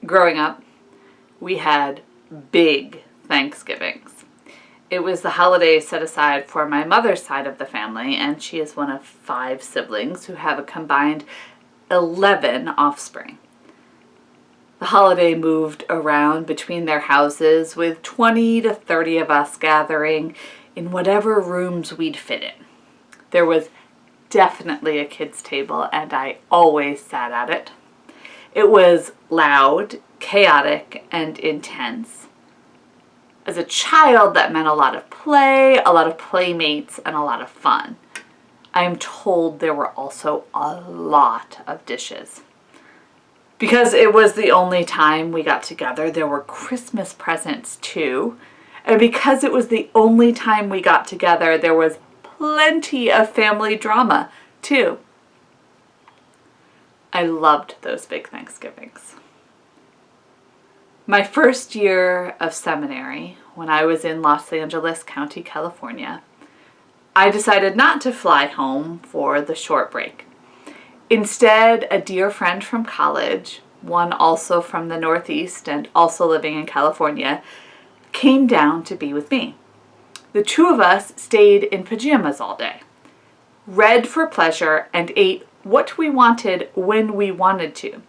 Growing up, we had big Thanksgivings. It was the holiday set aside for my mother's side of the family, and she is one of 5 siblings who have a combined 11 offspring. The holiday moved around between their houses with 20 to 30 of us gathering in whatever rooms we'd fit in. There was definitely a kids' table, and I always sat at it. It was loud, chaotic, and intense. As a child, that meant a lot of play, a lot of playmates, and a lot of fun. I am told there were also a lot of dishes. Because it was the only time we got together, there were Christmas presents too. And because it was the only time we got together, there was plenty of family drama too. I loved those big Thanksgivings. My first year of seminary, when I was in Los Angeles County, California, I decided not to fly home for the short break. Instead, a dear friend from college, one also from the Northeast and also living in California, came down to be with me. The 2 of us stayed in pajamas all day, read for pleasure, and ate what we wanted when we wanted to.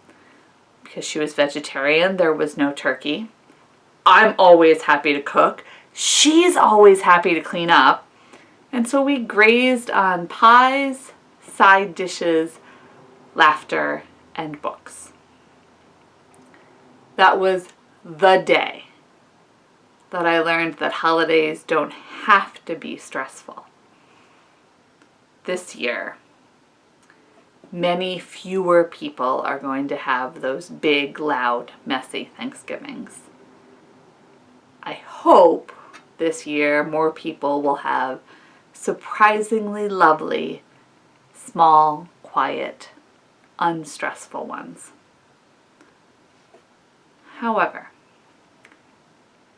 Because she was vegetarian, there was no turkey. I'm always happy to cook. She's always happy to clean up. And so we grazed on pies, side dishes, laughter, and books. That was the day that I learned that holidays don't have to be stressful. This year, many fewer people are going to have those big, loud, messy Thanksgivings. I hope this year more people will have surprisingly lovely, small, quiet, unstressful ones. However,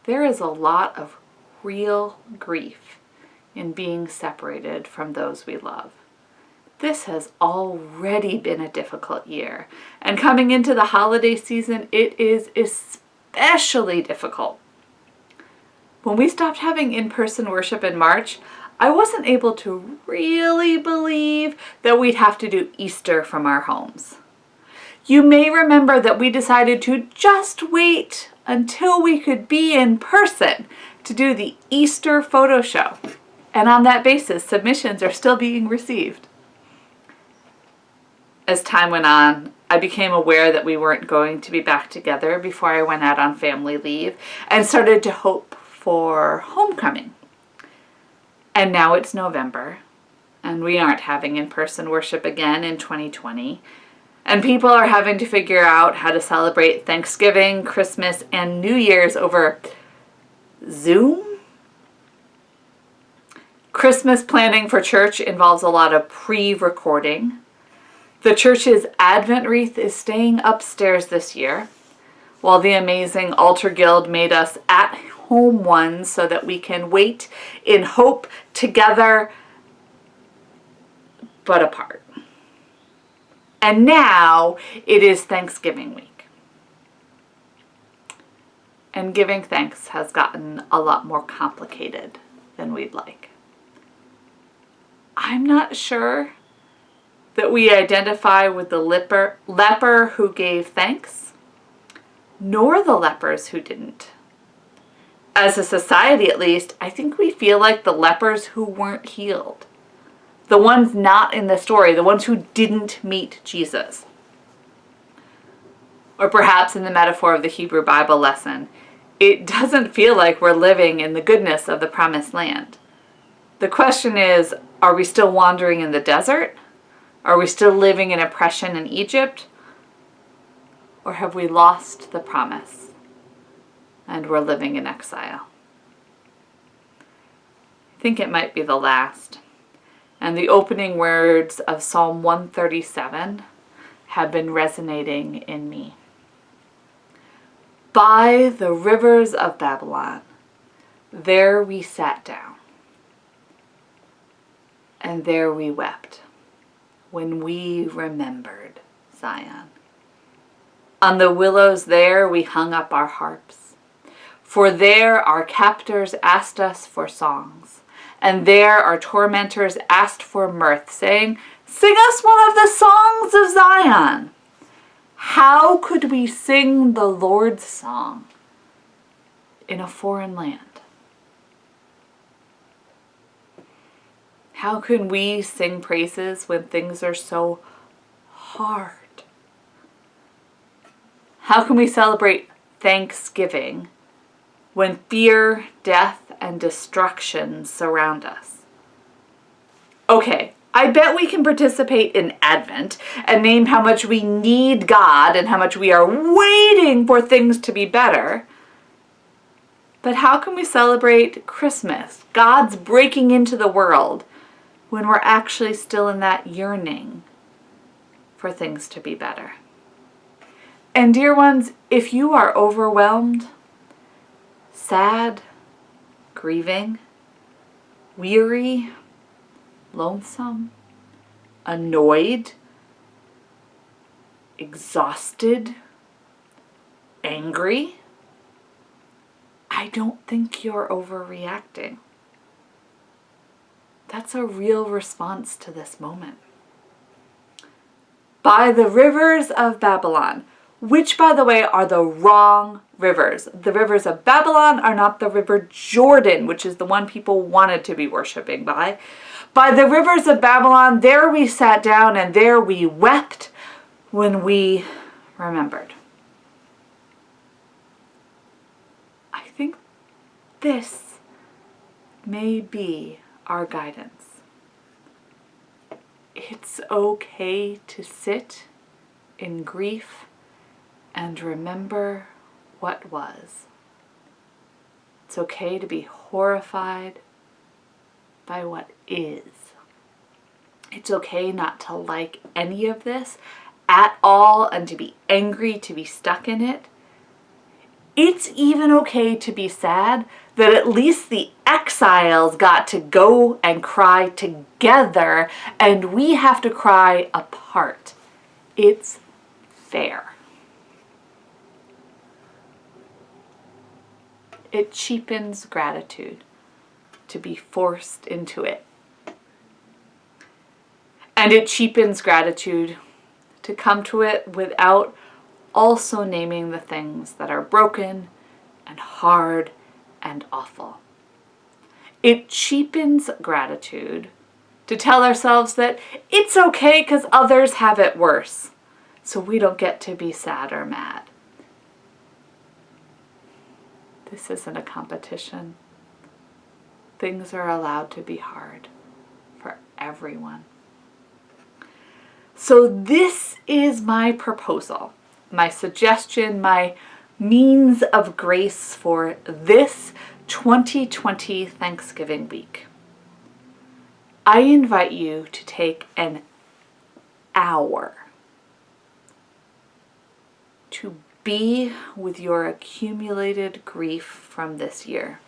there is a lot of real grief in being separated from those we love. This has already been a difficult year, and coming into the holiday season, it is especially difficult. When we stopped having in-person worship in March, I wasn't able to really believe that we'd have to do Easter from our homes. You may remember that we decided to just wait until we could be in person to do the Easter photo show. And on that basis, submissions are still being received. As time went on, I became aware that we weren't going to be back together before I went out on family leave and started to hope for homecoming. And now it's November, and we aren't having in-person worship again in 2020. And people are having to figure out how to celebrate Thanksgiving, Christmas, and New Year's over Zoom. Christmas planning for church involves a lot of pre-recording. The church's Advent wreath is staying upstairs this year, while the amazing Altar Guild made us at-home ones so that we can wait in hope together, but apart. And now it is Thanksgiving week. And giving thanks has gotten a lot more complicated than we'd like. I'm not sure that we identify with the leper who gave thanks, nor the lepers who didn't. As a society, at least, I think we feel like the lepers who weren't healed. The ones not in the story, the ones who didn't meet Jesus. Or perhaps in the metaphor of the Hebrew Bible lesson, it doesn't feel like we're living in the goodness of the promised land. The question is, are we still wandering in the desert? Are we still living in oppression in Egypt? Or have we lost the promise and we're living in exile? I think it might be the last. And the opening words of Psalm 137 have been resonating in me. By the rivers of Babylon, there we sat down, and there we wept when we remembered Zion. On the willows there we hung up our harps. For there our captors asked us for songs, and there our tormentors asked for mirth, saying, "Sing us one of the songs of Zion." How could we sing the Lord's song in a foreign land? How can we sing praises when things are so hard? How can we celebrate Thanksgiving when fear, death, and destruction surround us? Okay, I bet we can participate in Advent and name how much we need God and how much we are waiting for things to be better. But how can we celebrate Christmas, God's breaking into the world, when we're actually still in that yearning for things to be better? And dear ones, if you are overwhelmed, sad, grieving, weary, lonesome, annoyed, exhausted, angry, I don't think you're overreacting. That's a real response to this moment. By the rivers of Babylon, which, by the way, are the wrong rivers. The rivers of Babylon are not the river Jordan, which is the one people wanted to be worshiping by. By the rivers of Babylon, there we sat down and there we wept when we remembered. I think this may be our guidance. It's okay to sit in grief and remember what was. It's okay to be horrified by what is. It's okay not to like any of this at all and to be angry, to be stuck in it. It's even okay to be sad that at least the exiles got to go and cry together and we have to cry apart. It's fair. It cheapens gratitude to be forced into it. And it cheapens gratitude to come to it without also naming the things that are broken and hard and awful. It cheapens gratitude to tell ourselves that it's okay because others have it worse, so we don't get to be sad or mad. This isn't a competition. Things are allowed to be hard for everyone. So this is my proposal, my suggestion, my means of grace for this 2020 Thanksgiving week. I invite you to take an hour to be with your accumulated grief from this year.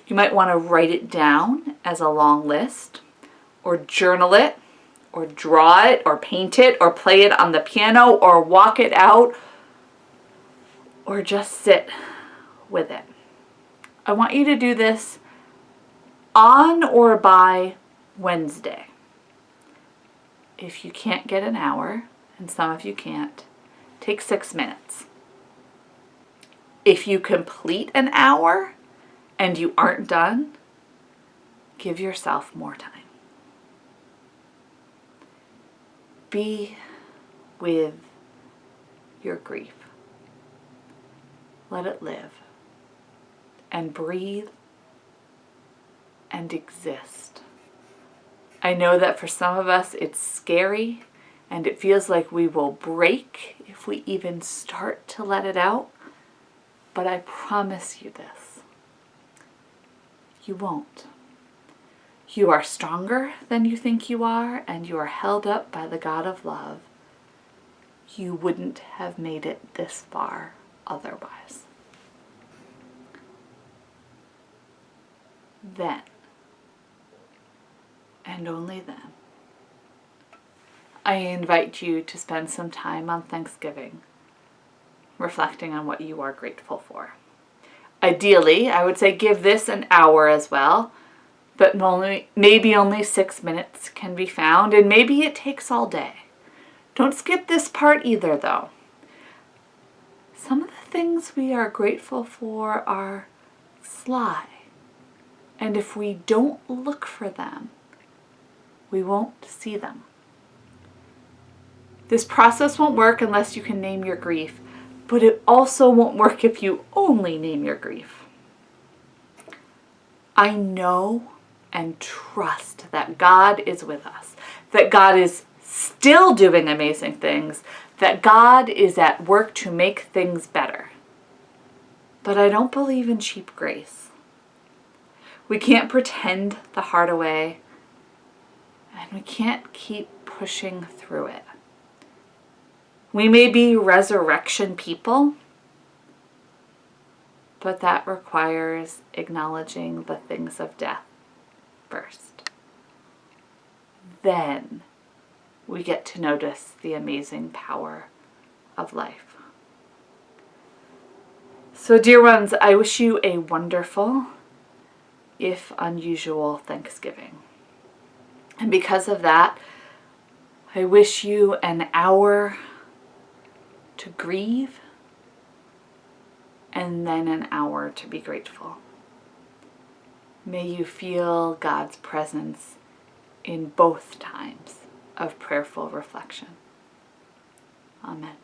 You might want to write it down as a long list, or journal it, or draw it, or paint it, or play it on the piano, or walk it out, or just sit with it. I want you to do this on or by Wednesday. If you can't get an hour, and some of you can't, take 6 minutes. If you complete an hour and you aren't done, give yourself more time. Be with your grief. Let it live and breathe and exist. I know that for some of us it's scary and it feels like we will break if we even start to let it out, but I promise you this, you won't. You are stronger than you think you are, and you are held up by the God of love. You wouldn't have made it this far otherwise. Then, and only then, I invite you to spend some time on Thanksgiving reflecting on what you are grateful for. Ideally, I would say give this an hour as well, but maybe only 6 minutes can be found, and maybe it takes all day. Don't skip this part either, though. Some of the things we are grateful for are sly, and if we don't look for them, we won't see them. This process won't work unless you can name your grief, but it also won't work if you only name your grief. I know and trust that God is with us, that God is still doing amazing things, that God is at work to make things better. But I don't believe in cheap grace. We can't pretend the heart away, and we can't keep pushing through it. We may be resurrection people, but that requires acknowledging the things of death first. Then we get to notice the amazing power of life. So, dear ones, I wish you a wonderful, if unusual, Thanksgiving. And because of that, I wish you an hour to grieve, and then an hour to be grateful. May you feel God's presence in both times of prayerful reflection. Amen.